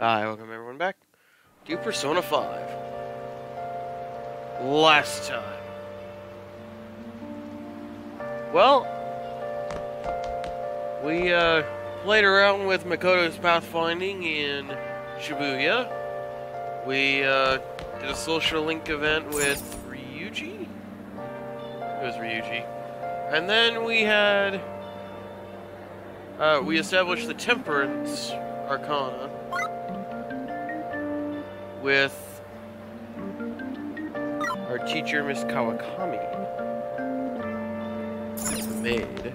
Hi, welcome everyone back to Persona 5. Last time. Well, we played around with Makoto's pathfinding in Shibuya. We did a social link event with Ryuji? It was Ryuji. And then we had... we established the Temperance Arcana with our teacher, Miss Kawakami, the maid,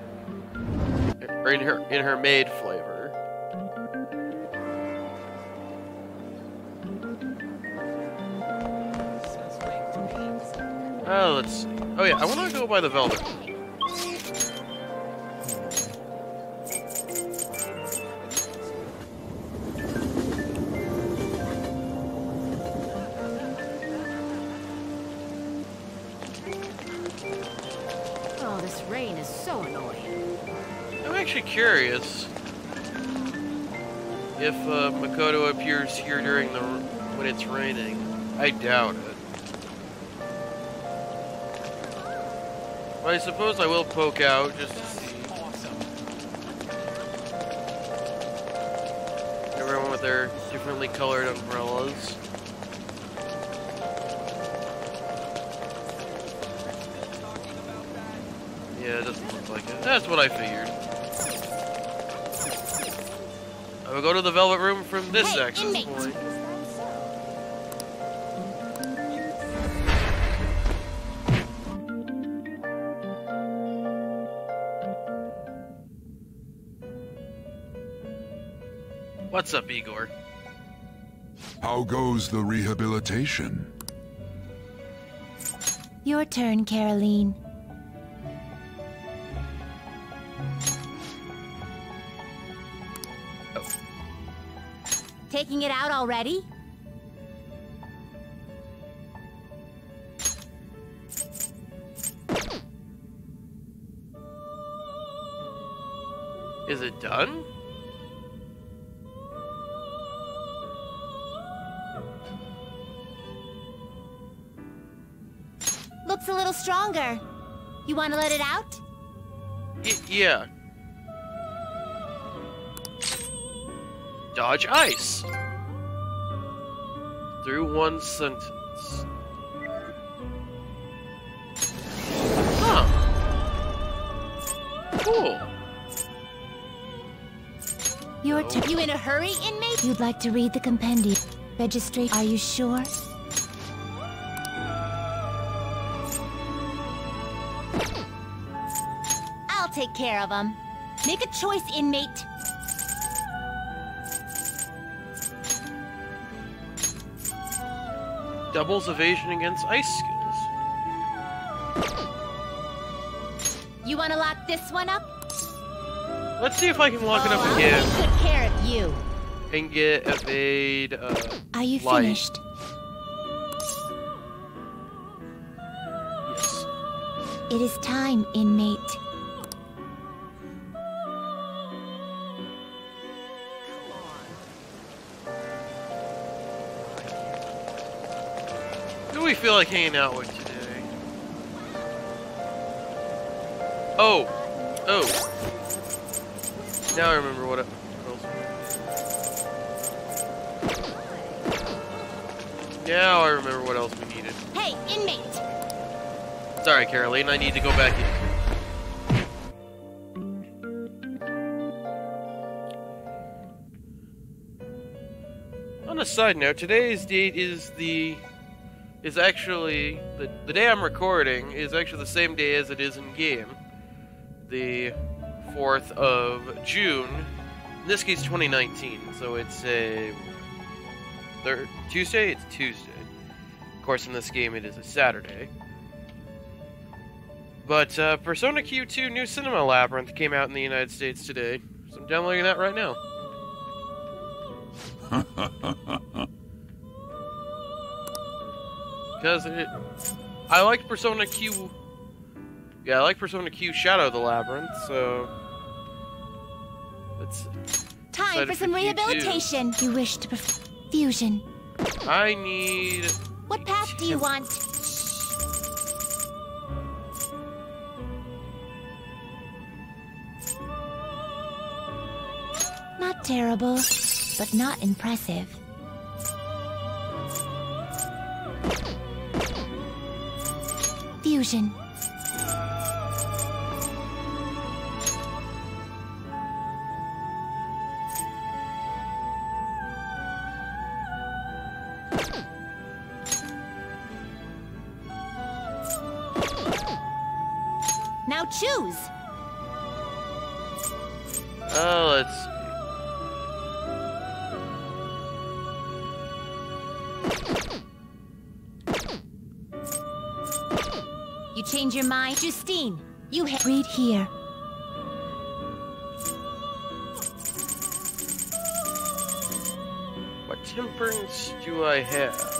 or in her maid flavor. Let's see. Oh yeah, I want to go by the Velvet. Rain is so annoying. I'm actually curious if Makoto appears here during when it's raining. I doubt it. But I suppose I will poke out just to see. Everyone with their differently colored umbrellas. Yeah, it doesn't look like it. That's what I figured. I will go to the Velvet Room from this access point. What's up, Igor? How goes the rehabilitation? Your turn, Caroline. Taking it out already? Is it done? Looks a little stronger. You want to let it out? Yeah. Dodge ice. Through one sentence. Huh. Cool. Your turn. You in a hurry, inmate? You'd like to read the compendium. Registration. Are you sure? I'll take care of him. Make a choice, inmate. Doubles evasion against ice skills. You want to lock this one up? Let's see if I can lock it up I'll again. take good care of you. And get evade, Are you light. finished? Yes. It is time, inmate. Who do we feel like hanging out with today? Oh! Now I remember what else. Now I remember what else we needed. Hey, inmate! Sorry, Caroline, I need to go back in. On a side note, today's date is actually the day I'm recording is actually the same day as it is in game. The 4th of June. In this case 2019, so it's a Tuesday? It's Tuesday. Of course in this game it is a Saturday. But Persona Q2 New Cinema Labyrinth came out in the United States today, so I'm downloading that right now. Because I like Persona Q. Yeah, I like Persona Q Shadow of the Labyrinth, so let's see. Time for some you too. rehabilitation. You wish to fusion. I need... What path do you want? Not terrible, but not impressive. Fusion. Now choose. Let's see. You change your mind, Justine. You hit. Read here. What temperance do I have?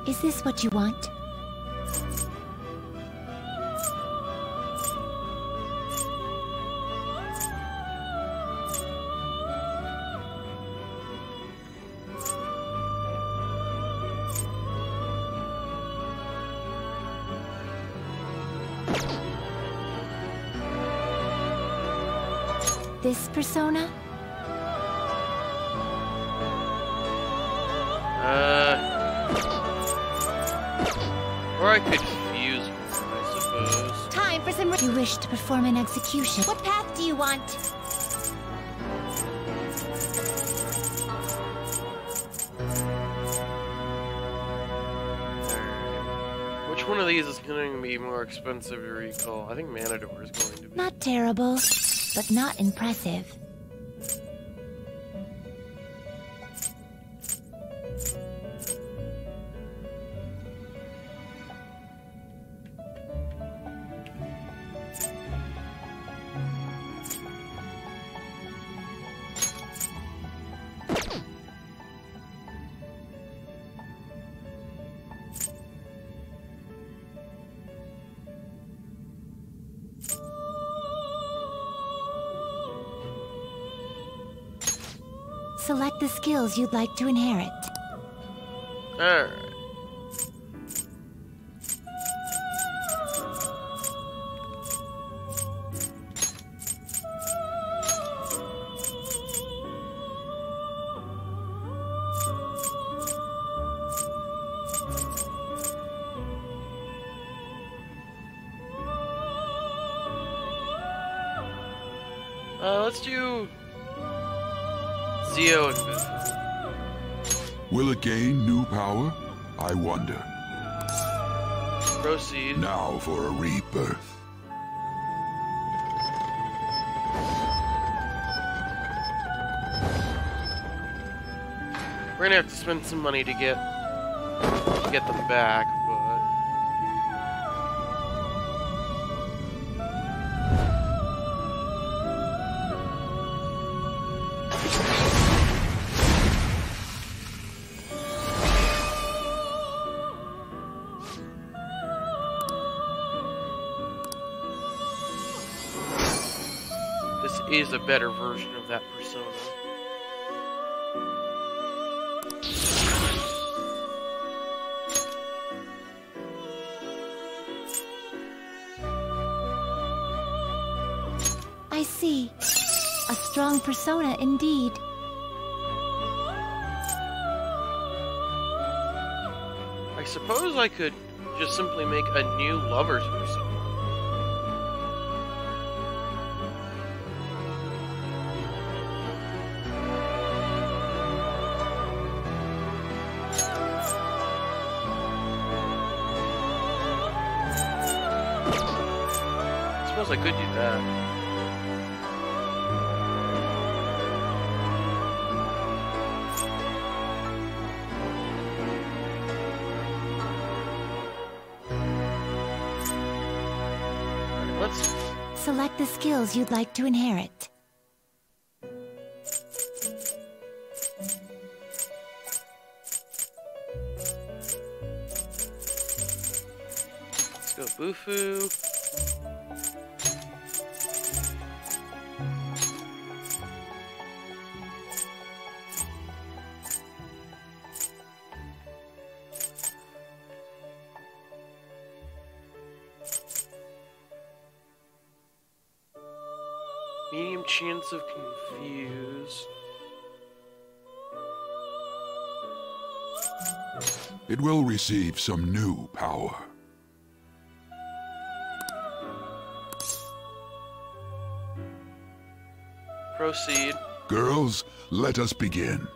Is this what you want? This persona? Or I could fuse one, I suppose. Time for some. You wish to perform an execution. What path do you want? Which one of these is going to be more expensive to recall? I think Manador is going to be. Not terrible, but not impressive. Select the skills you'd like to inherit. Alright. Let's do Zio and Biff. Will it gain new power? I wonder. Proceed. Now for a rebirth. We're gonna have to spend some money to get them back, but this is a better version of that persona. I see. A strong persona indeed. I suppose I could just simply make a new lover's persona. I suppose I could do that. Let's Select the skills you'd like to inherit. Bufu. Medium chance of confuse. It will receive some new power. Proceed. Girls, let us begin.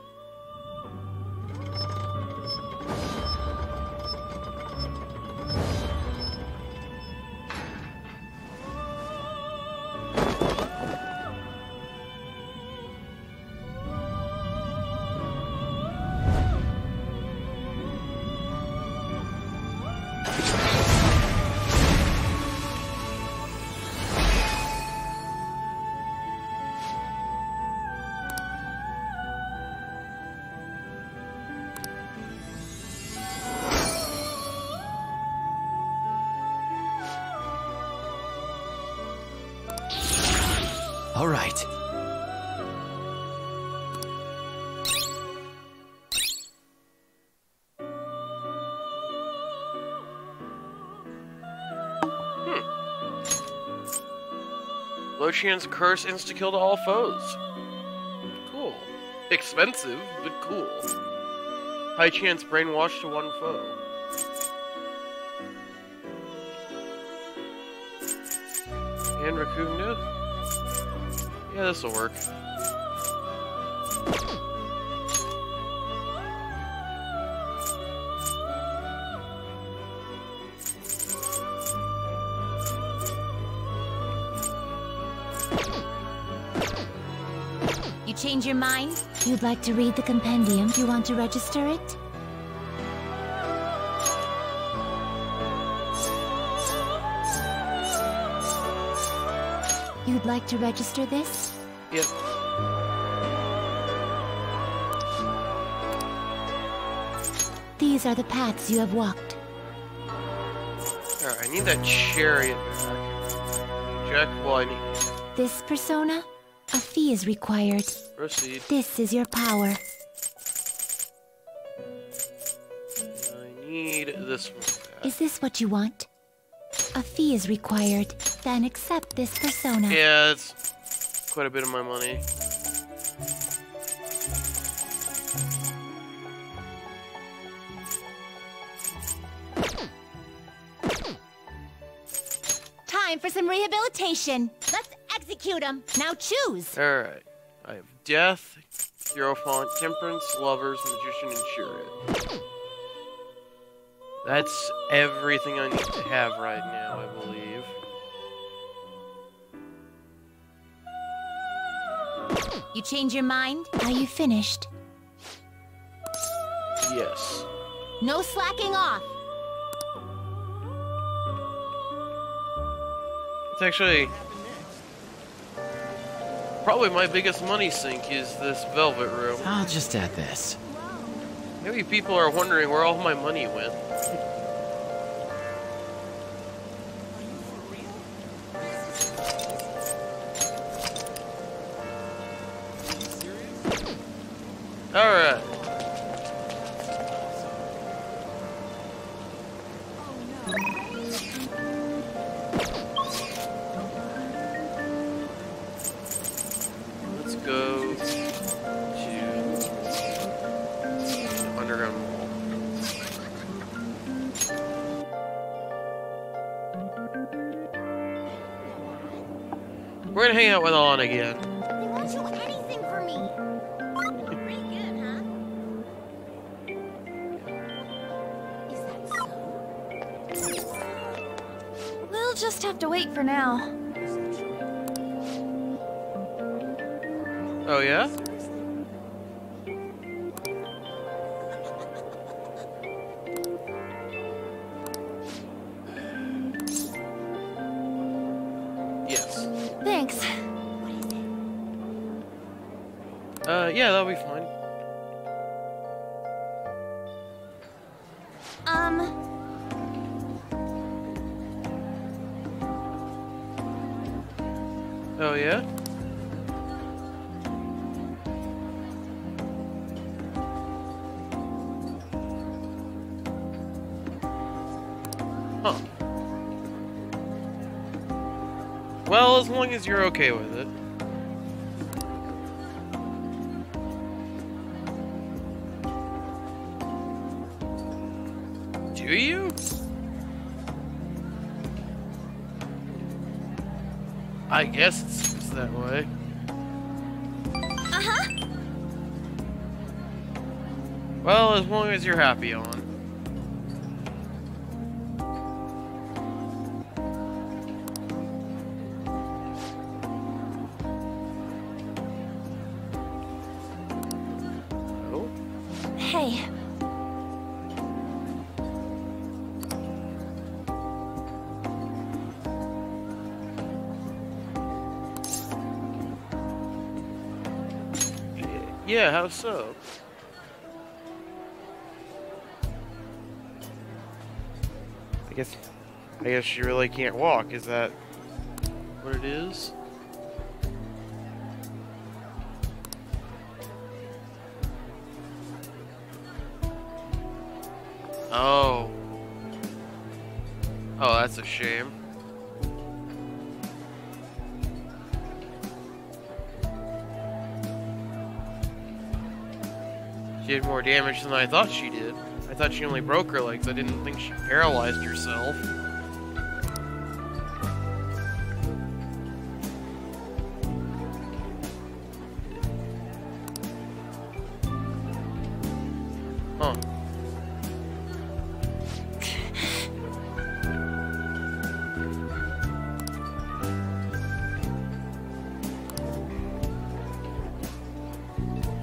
All right. Low chance curse insta-kill to all foes. Cool. Expensive, but cool. High chance brainwash to one foe. And Raccoon. Yeah, this'll work. You change your mind? You'd like to read the compendium? You want to register it? You'd like to register this? Yep. These are the paths you have walked. Alright, I need that chariot back. Jack, well, I need... This persona? A fee is required. Proceed. This is your power. I need this one back. Is this what you want? A fee is required. Then accept this persona. Yeah, it's quite a bit of my money. Time for some rehabilitation. Let's execute him. Now choose. Alright. I have Death, Hierophant, Temperance, Lovers, Magician, and Chariot. That's everything I need to have right now, I believe. You change your mind? Are you finished? Yes. No slacking off. It's actually... probably my biggest money sink is this Velvet Room. I'll just add this. Maybe people are wondering where all my money went. Alright. Let's go to the underground mall. We're gonna hang out with On again. They won't do anything for me. Pretty good, huh? Is that so? We'll just have to wait for now. Oh yeah? Yes. Thanks. Yeah, that'll be fine. Oh, yeah? Huh. Well, as long as you're okay with it. Do you? I guess it seems that way. Uh-huh. Well, as long as you're happy on. Oh? Hey, Yeah, how so? I guess you really can't walk, is that what it is? Oh. Oh, that's a shame. She did more damage than I thought she did. I thought she only broke her legs. I didn't think she paralyzed herself. Huh.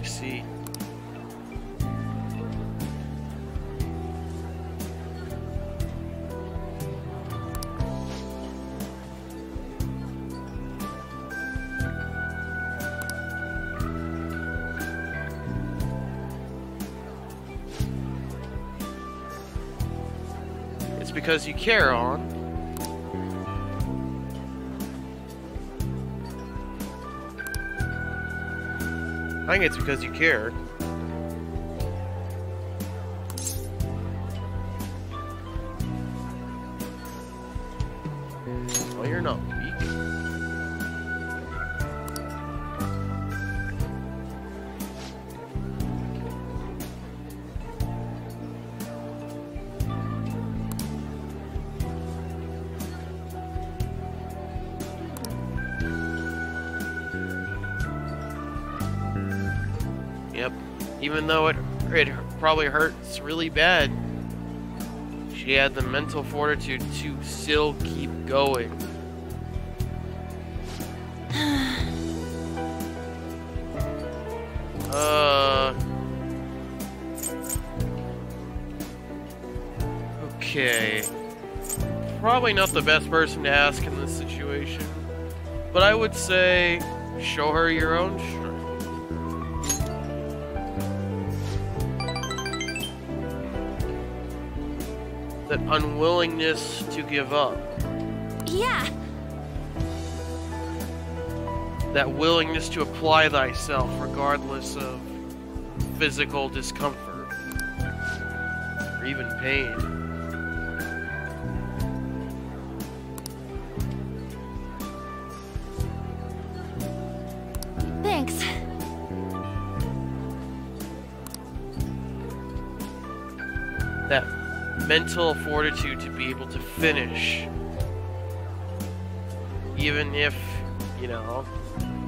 I see. It's because you care on. I think it's because you care. Well, you're not weak. Yep. Even though it probably hurts really bad, she had the mental fortitude to still keep going. Okay. Probably not the best person to ask in this situation, but I would say show her your own strength. That unwillingness to give up. Yeah. That willingness to apply thyself regardless of physical discomfort or even pain. thanks. That mental fortitude to be able to finish, even if, you know,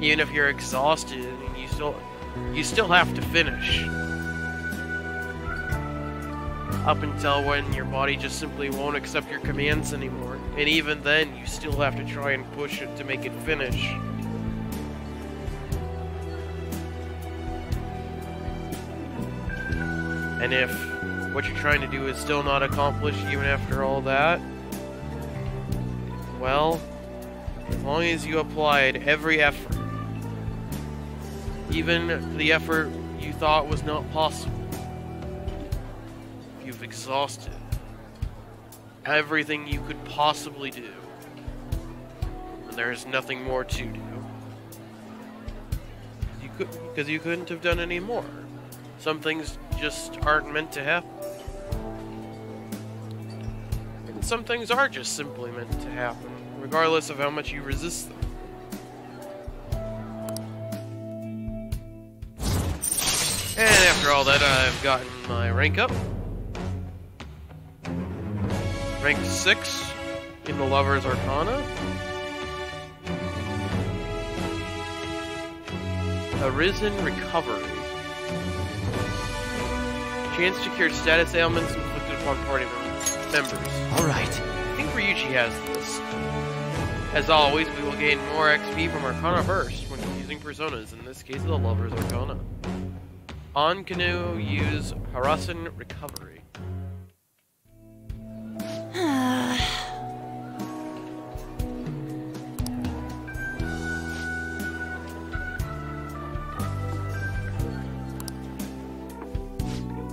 even if you're exhausted and you still have to finish. Up until when your body just simply won't accept your commands anymore. And even then, you still have to try and push it to make it finish. And if what you're trying to do is still not accomplished even after all that, well, as long as you applied every effort, even the effort you thought was not possible, you've exhausted everything you could possibly do, and there is nothing more to do. because you couldn't have done any more. Some things just aren't meant to happen. And some things are just simply meant to happen, regardless of how much you resist them. And after all that, I've gotten my rank up. Rank 6 in the Lover's Arcana. Arisen Recovery. Chance to cure status ailments inflicted upon party members. Alright. I think Ryuji has this. As always, we will gain more XP from Arcana Burst when using personas, in this case the Lover's Arcana. On Canoe, use Harassen Recovery.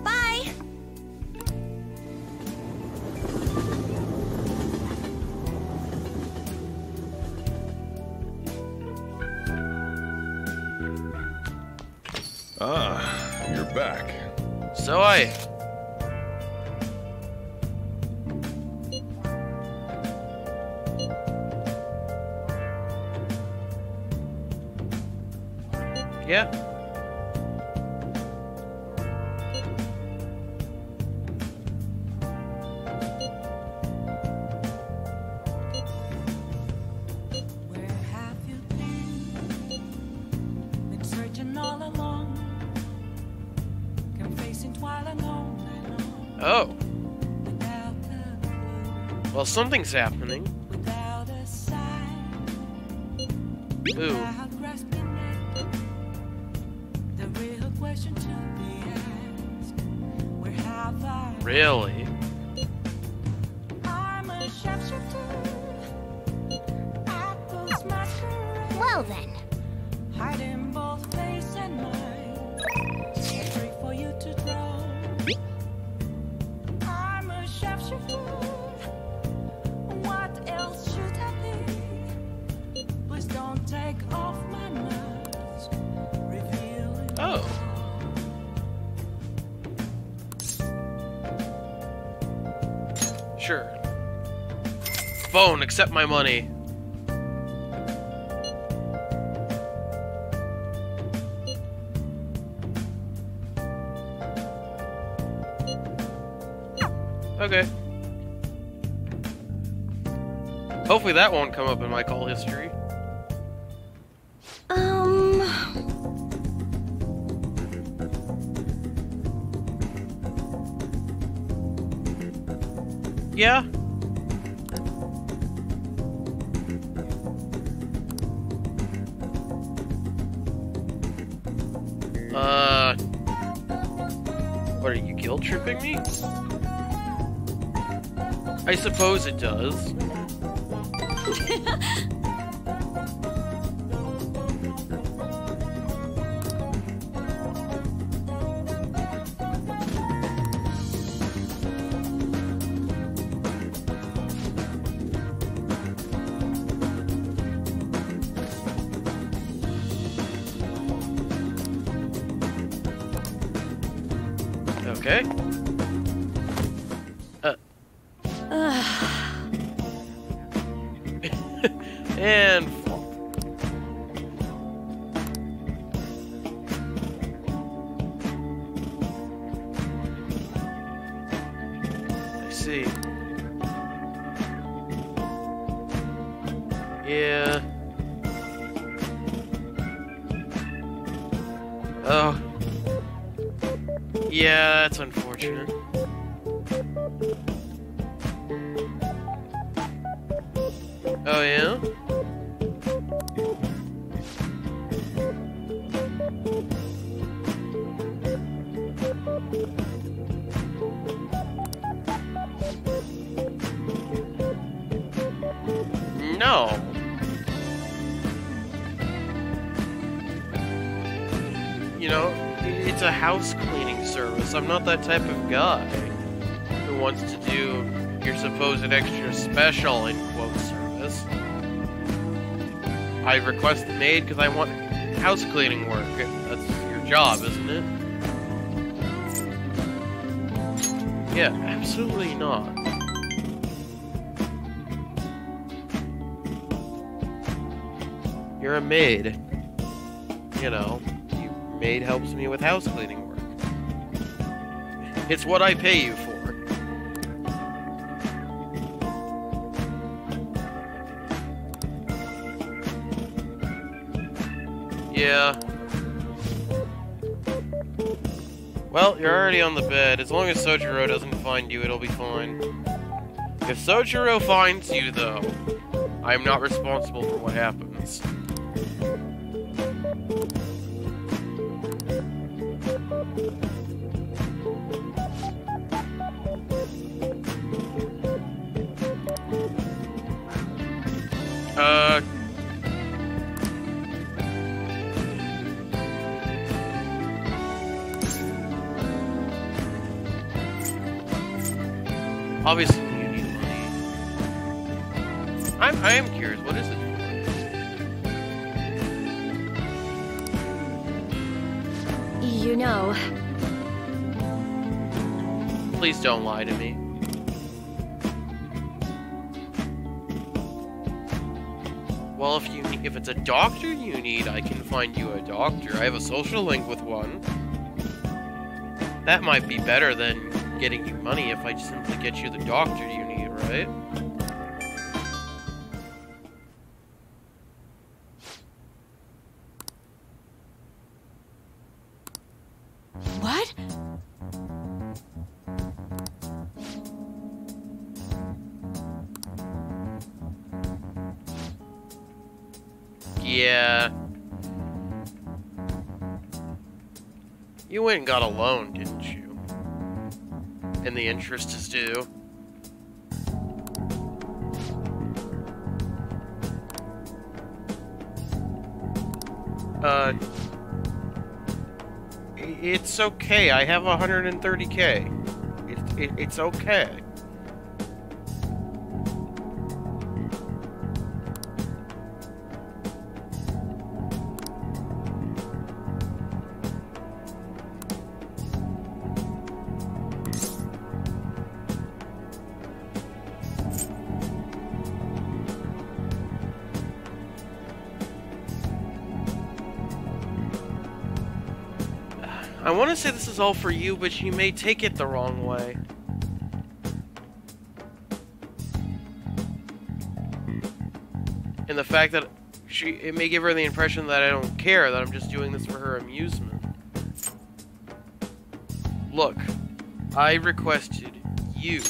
Bye! Ah, you're back. So I... Yeah. Where have you been? Been searching all along, confessing while alone and on. Oh. Without a clue, Well, something's happening. without a sign, Ooh. without grasping it. The real question to be asked: where have I? Really? I'm a shapeshifter. I pose masquerade. Well then. Hiding both face and mind, free for you to draw. I'm a shapeshifter. What else should I be? Please don't take off my mask, revealing. Oh. Sure. Phone, accept my money. Okay. Hopefully that won't come up in my call history. Yeah? What, are you guilt tripping me? I suppose it does. Okay. And fall. I see. Yeah. Oh. Yeah, that's unfortunate. Oh, yeah? No. You know, it's a house cleaning service. I'm not that type of guy who wants to do your supposed extra special, in quote, service. I request the maid because I want house cleaning work. That's your job, isn't it? Yeah, absolutely not. You're a maid. You know, your maid helps me with house cleaning work. It's what I pay you for. Yeah. Well, you're already on the bed. As long as Sojiro doesn't find you, it'll be fine. If Sojiro finds you, though, I am not responsible for what happens. Obviously you need money. I am curious, what is it for? You know. Please don't lie to me. Well, if it's a doctor you need, I can find you a doctor. I have a social link with one. That might be better than getting you money if I just simply get you the doctor you need, right? What? Yeah. You went and got a loan, didn't you? And the interest is due. It's okay. I have 130K. It's okay. I want to say this is all for you, but you may take it the wrong way. And the fact that it may give her the impression that I don't care, that I'm just doing this for her amusement. Look, I requested you.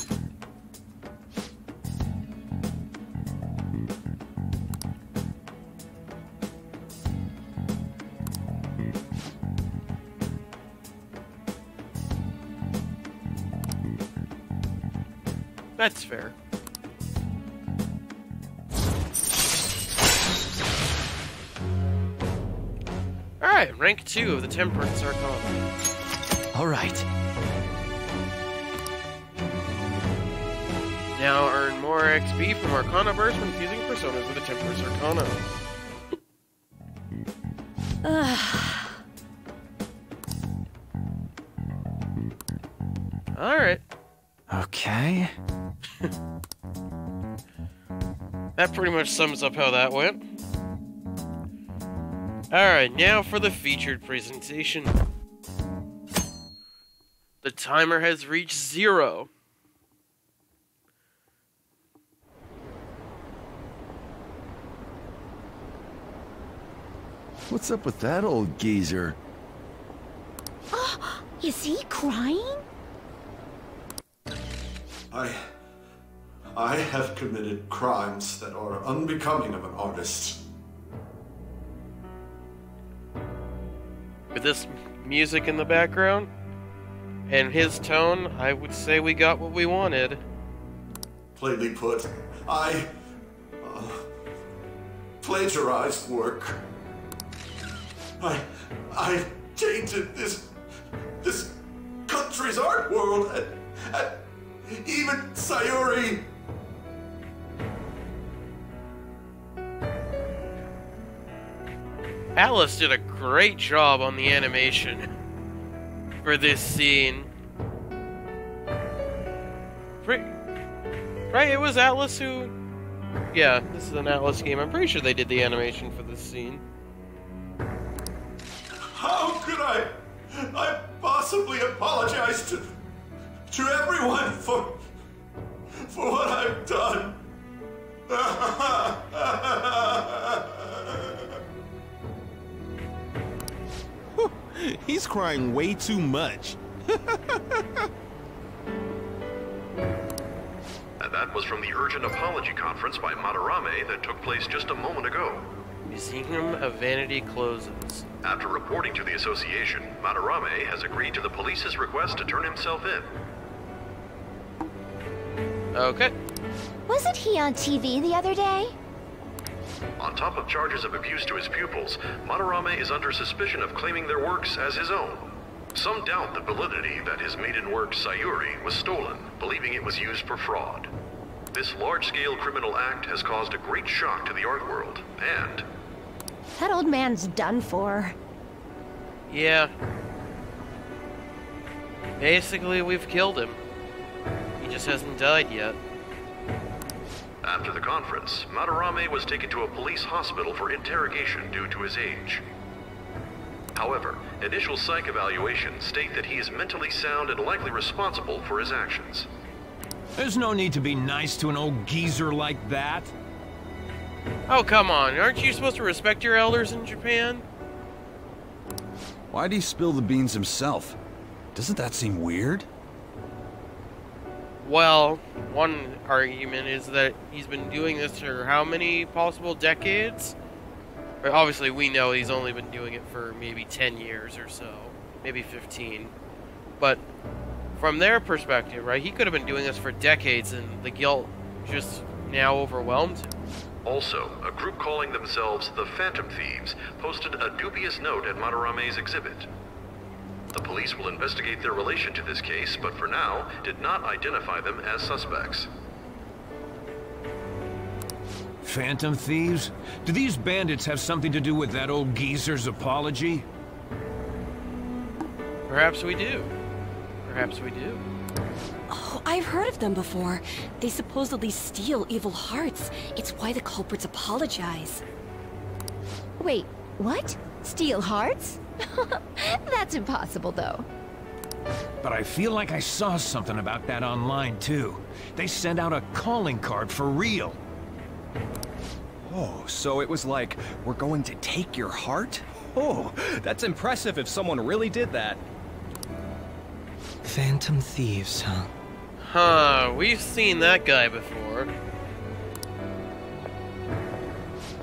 That's fair. Alright, rank 2 of the Temperance Arcana. Alright. Now earn more XP from Arcana Burst when fusing personas with the Temperance Arcana. Alright. Okay. That pretty much sums up how that went. Alright, now for the featured presentation. The timer has reached 0. What's up with that old geezer? Oh, is he crying? I have committed crimes that are unbecoming of an artist. With this music in the background and his tone, I would say we got what we wanted. Plainly put, I plagiarized work. I tainted this country's art world, and even Sayuri. Atlas did a great job on the animation for this scene. Right, it was Atlas who... Yeah, this is an Atlas game. I'm pretty sure they did the animation for this scene. How could I possibly apologize to everyone for what I've done? He's crying way too much. And that was from the urgent apology conference by Madarame that took place just a moment ago. Museum of Vanity closes. After reporting to the association, Madarame has agreed to the police's request to turn himself in. Okay. Wasn't he on TV the other day? On top of charges of abuse to his pupils, Madarame is under suspicion of claiming their works as his own. Some doubt the validity that his maiden work, Sayuri, was stolen, believing it was used for fraud. This large-scale criminal act has caused a great shock to the art world, and... That old man's done for. Yeah. Basically, we've killed him. He just hasn't died yet. After the conference, Madarame was taken to a police hospital for interrogation due to his age. However, initial psych evaluations state that he is mentally sound and likely responsible for his actions. There's no need to be nice to an old geezer like that. Oh, come on. Aren't you supposed to respect your elders in Japan? Why'd he spill the beans himself? Doesn't that seem weird? Well, one argument is that he's been doing this for how many possible decades? Obviously, we know he's only been doing it for maybe 10 years or so. Maybe 15. But from their perspective, right, he could have been doing this for decades and the guilt just now overwhelmed him. Also, a group calling themselves the Phantom Thieves posted a dubious note at Madarame's exhibit. The police will investigate their relation to this case, but for now, did not identify them as suspects. Phantom thieves? Do these bandits have something to do with that old geezer's apology? Perhaps we do. Perhaps we do. Oh, I've heard of them before. They supposedly steal evil hearts. It's why the culprits apologize. Wait, what? Steal hearts? That's impossible, though. But I feel like I saw something about that online, too. They sent out a calling card for real. Oh, so it was like, we're going to take your heart? Oh, that's impressive if someone really did that. Phantom thieves, huh? Huh, we've seen that guy before.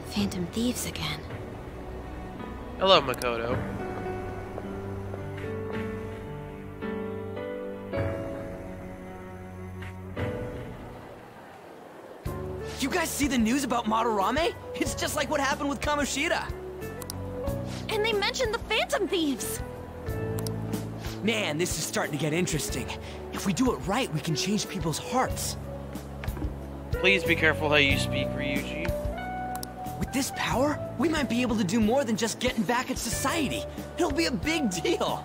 Phantom thieves again. Hello, Makoto. You guys see the news about Madarame? It's just like what happened with Kamoshida. And they mentioned the Phantom Thieves! Man, this is starting to get interesting. If we do it right, we can change people's hearts. Please be careful how you speak, Ryuji. With this power, we might be able to do more than just getting back at society. It'll be a big deal.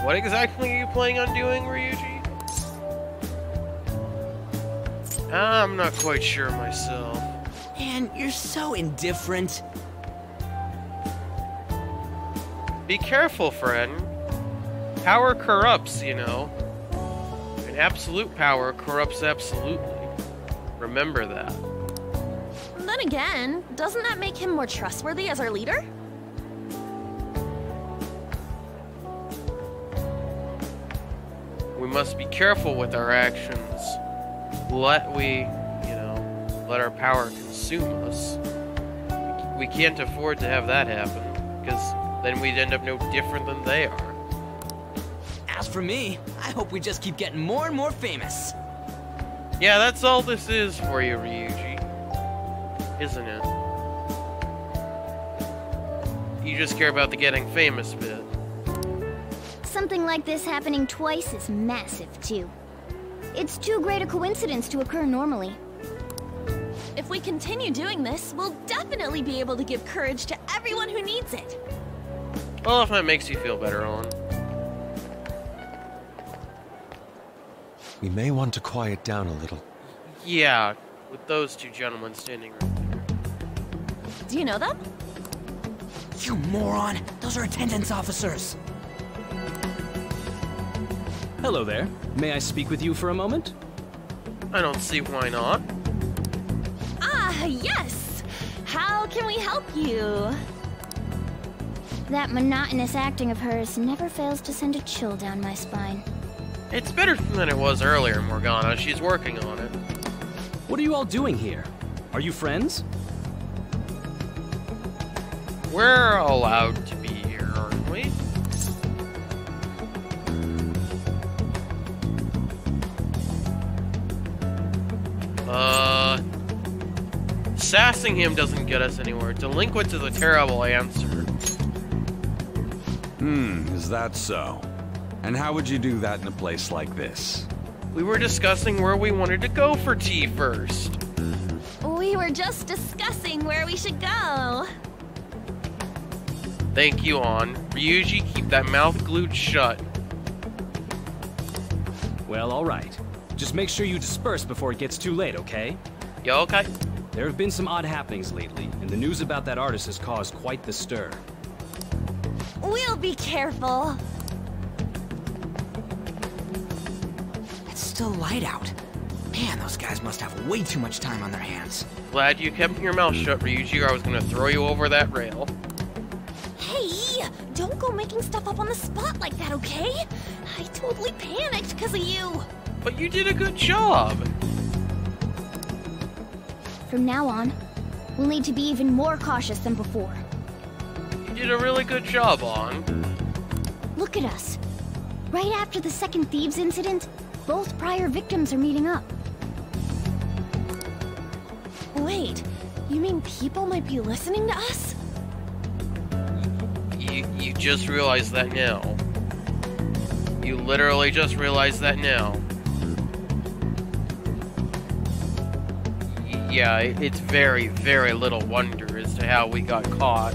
What exactly are you planning on doing, Ryuji? I'm not quite sure myself. Man, you're so indifferent. Be careful, friend. Power corrupts, you know. And absolute power corrupts absolutely. Remember that. Then again, doesn't that make him more trustworthy as our leader? We must be careful with our actions. Let our power consume us. We can't afford to have that happen, because then we'd end up no different than they are. As for me, I hope we just keep getting more and more famous. Yeah, that's all this is for you, Ryuji. Isn't it? You just care about the getting famous bit. Something like this happening twice is massive, too. It's too great a coincidence to occur normally. If we continue doing this, we'll definitely be able to give courage to everyone who needs it. Well, if that makes you feel better, on. We may want to quiet down a little. Yeah, with those two gentlemen standing right there. Do you know them? You moron! Those are attendance officers! Hello there. May I speak with you for a moment? I don't see why not. Ah, yes! How can we help you? That monotonous acting of hers never fails to send a chill down my spine. It's better than it was earlier, Morgana. She's working on it. What are you all doing here? Are you friends? We're allowed to be here, aren't we? Sassing him doesn't get us anywhere. Delinquent is a terrible answer. Is that so? And how would you do that in a place like this? We were discussing where we wanted to go for tea first. We were just discussing where we should go. Thank you, On. Ryuji, keep that mouth glued shut. Well, alright. Just make sure you disperse before it gets too late, okay? Yeah, okay. There have been some odd happenings lately, and the news about that artist has caused quite the stir. We'll be careful. It's still light out. Man, those guys must have way too much time on their hands. Glad you kept your mouth shut, Ryuji, or I was gonna throw you over that rail. Hey, don't go making stuff up on the spot like that, okay? I totally panicked because of you. But you did a good job. From now on, we'll need to be even more cautious than before. You did a really good job, On. Look at us. Right after the second thieves incident, both prior victims are meeting up. Wait, you mean people might be listening to us? You just realized that now. You literally just realized that now. Yeah, it's very, very little wonder as to how we got caught.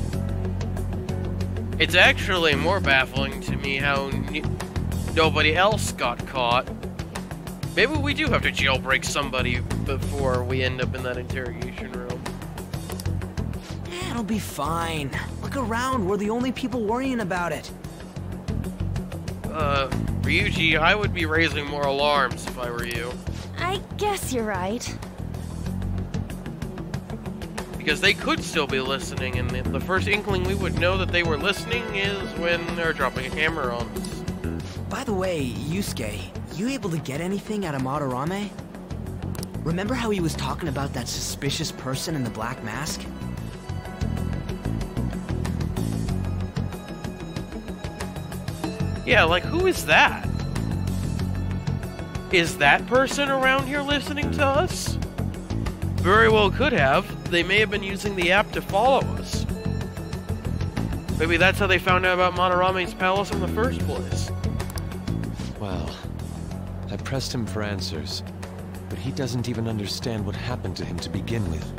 It's actually more baffling to me how nobody else got caught. Maybe we do have to jailbreak somebody before we end up in that interrogation room. It'll be fine. Look around, we're the only people worrying about it. Ryuji, I would be raising more alarms if I were you. I guess you're right. Because they could still be listening, and the first inkling we would know that they were listening is when they're dropping a hammer on us. By the way, Yusuke, you able to get anything out of Madarame? Remember how he was talking about that suspicious person in the black mask? Yeah, like, who is that? Is that person around here listening to us? Very well could have. They may have been using the app to follow us. Maybe that's how they found out about Madarame's palace in the first place. Well, I pressed him for answers, but he doesn't even understand what happened to him to begin with.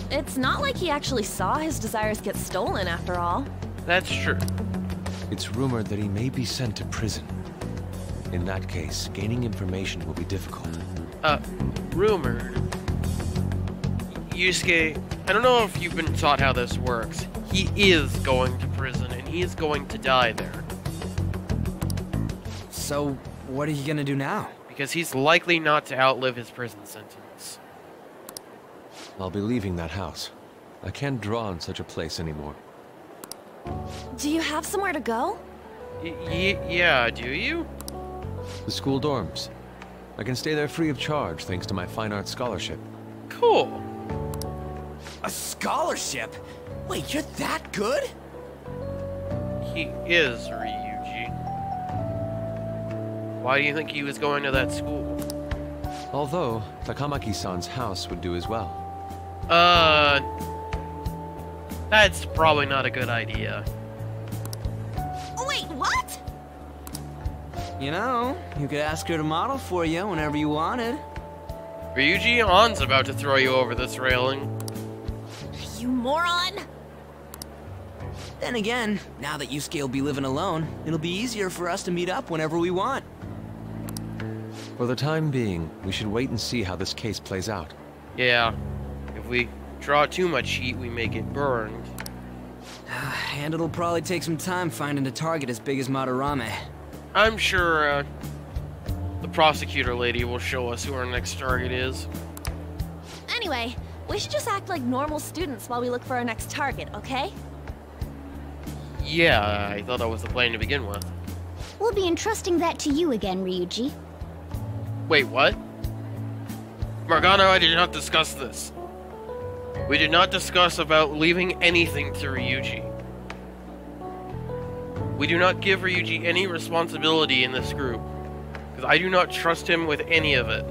It's not like he actually saw his desires get stolen after all. That's true. It's rumored that he may be sent to prison. In that case, gaining information will be difficult. Rumored. Yusuke, I don't know if you've been taught how this works. He is going to prison, and he is going to die there. So, what are you gonna do now? Because he's likely not to outlive his prison sentence. I'll be leaving that house. I can't draw in such a place anymore. Do you have somewhere to go? Yeah, do you? The school dorms. I can stay there free of charge thanks to my fine arts scholarship. Cool. A scholarship? Wait, you're that good? He is, Ryuji. Why do you think he was going to that school? Although, Takamaki-san's house would do as well. That's probably not a good idea. Wait, what? You know, you could ask her to model for you whenever you wanted. Ryuji, An's about to throw you over this railing. You moron! Then again, now that Yusuke will be living alone, it'll be easier for us to meet up whenever we want. For the time being, we should wait and see how this case plays out. Yeah. If we draw too much heat, we may get burned. And it'll probably take some time finding a target as big as Madarame. I'm sure, the prosecutor lady will show us who our next target is. Anyway, we should just act like normal students while we look for our next target, okay? Yeah, I thought that was the plan to begin with. We'll be entrusting that to you again, Ryuji. Wait, what? Morgana, I did not discuss this. We did not discuss about leaving anything to Ryuji. We do not give Ryuji any responsibility in this group, because I do not trust him with any of it.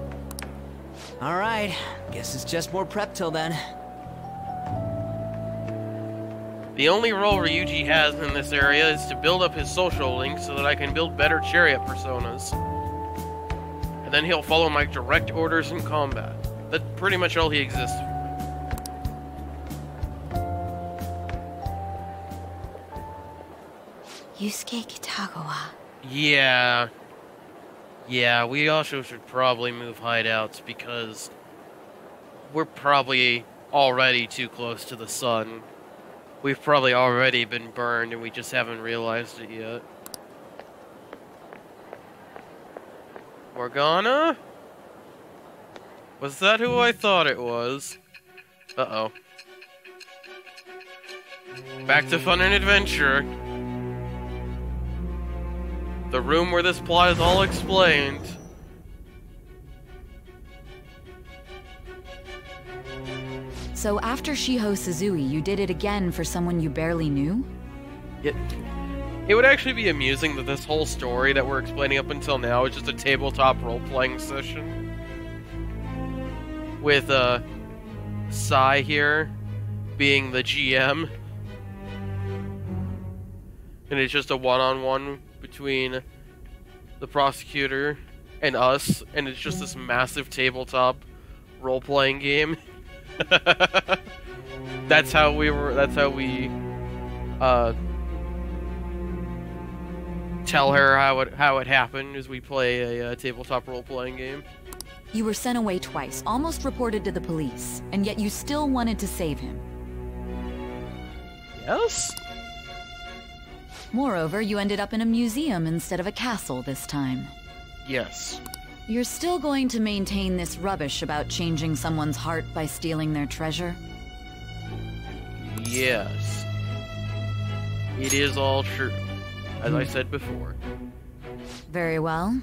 Alright, guess it's just more prep till then. The only role Ryuji has in this area is to build up his social links so that I can build better chariot personas. And then he'll follow my direct orders in combat. That's pretty much all he exists for. Yusuke Kitagawa. Yeah. Yeah, we also should probably move hideouts because we're probably already too close to the sun. We've probably already been burned and we just haven't realized it yet. Morgana? Was that who I thought it was? Uh-oh. Back to fun and adventure. The room where this plot is all explained. So after Shiho Suzui, you did it again for someone you barely knew? It would actually be amusing that this whole story that we're explaining up until now is just a tabletop role-playing session. With, Sai here being the GM. And it's just a one-on-one between the prosecutor and us, and it's just this massive tabletop role-playing game. That's how we tell her how it happened, as we play a tabletop role-playing game. You were sent away twice, almost reported to the police, and yet you still wanted to save him. Yes? Moreover, you ended up in a museum instead of a castle this time. Yes. You're still going to maintain this rubbish about changing someone's heart by stealing their treasure? Yes. It is all true, as I said before. Very well.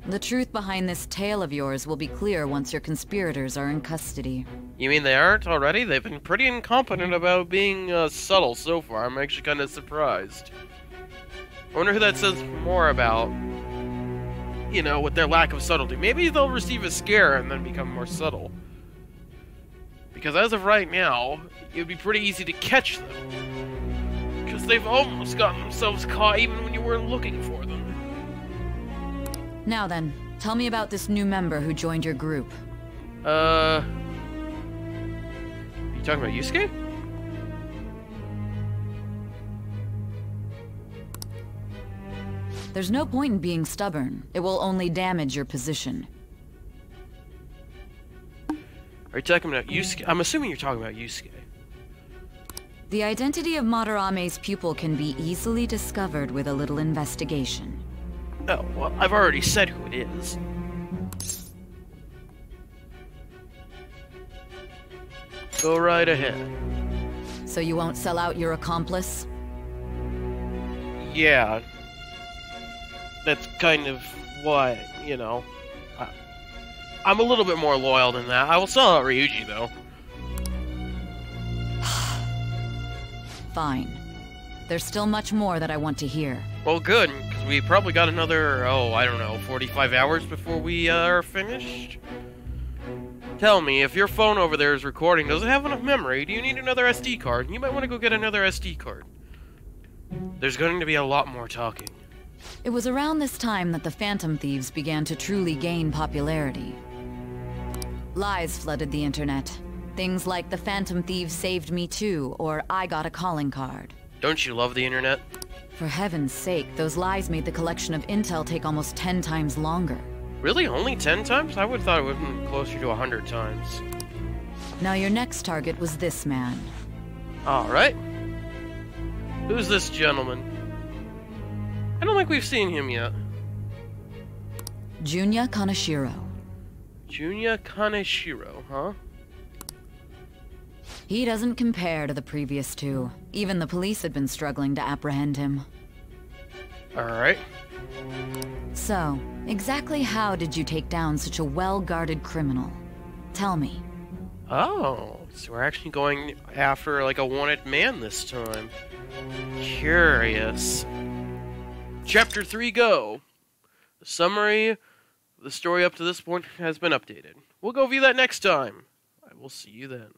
The truth behind this tale of yours will be clear once your conspirators are in custody. You mean they aren't already? They've been pretty incompetent about being subtle so far. I'm actually kind of surprised. I wonder who that says more about, you know, with their lack of subtlety. Maybe they'll receive a scare and then become more subtle. Because as of right now, it would be pretty easy to catch them. Because they've almost gotten themselves caught even when you weren't looking for them. Now then, tell me about this new member who joined your group. You talking about Yusuke? There's no point in being stubborn. It will only damage your position. Are you talking about Yusuke? I'm assuming you're talking about Yusuke. The identity of Madarame's pupil can be easily discovered with a little investigation. Oh, well, I've already said who it is. Go right ahead. So you won't sell out your accomplice? Yeah. That's kind of why, you know. I'm a little bit more loyal than that. I will sell out Ryuji, though. Fine. There's still much more that I want to hear. Well, good, because we probably got another, I don't know, 45 hours before we are finished? Tell me, if your phone over there is recording, does it have enough memory? Do you need another SD card? You might want to go get another SD card. There's going to be a lot more talking. It was around this time that the Phantom Thieves began to truly gain popularity. Lies flooded the internet. Things like the Phantom Thieves saved me too, or I got a calling card. Don't you love the internet? For heaven's sake, those lies made the collection of intel take almost 10 times longer. Really? Only 10 times? I would have thought it would have been closer to 100 times. Now your next target was this man. Alright. Who's this gentleman? I don't think we've seen him yet. Junya Kaneshiro. Junya Kaneshiro, huh? He doesn't compare to the previous two. Even the police had been struggling to apprehend him. Alright. So, exactly how did you take down such a well-guarded criminal? Tell me. Oh, so we're actually going after, like, a wanted man this time. Curious. Chapter 3, go! The summary of the story up to this point has been updated. We'll go view that next time. I will see you then.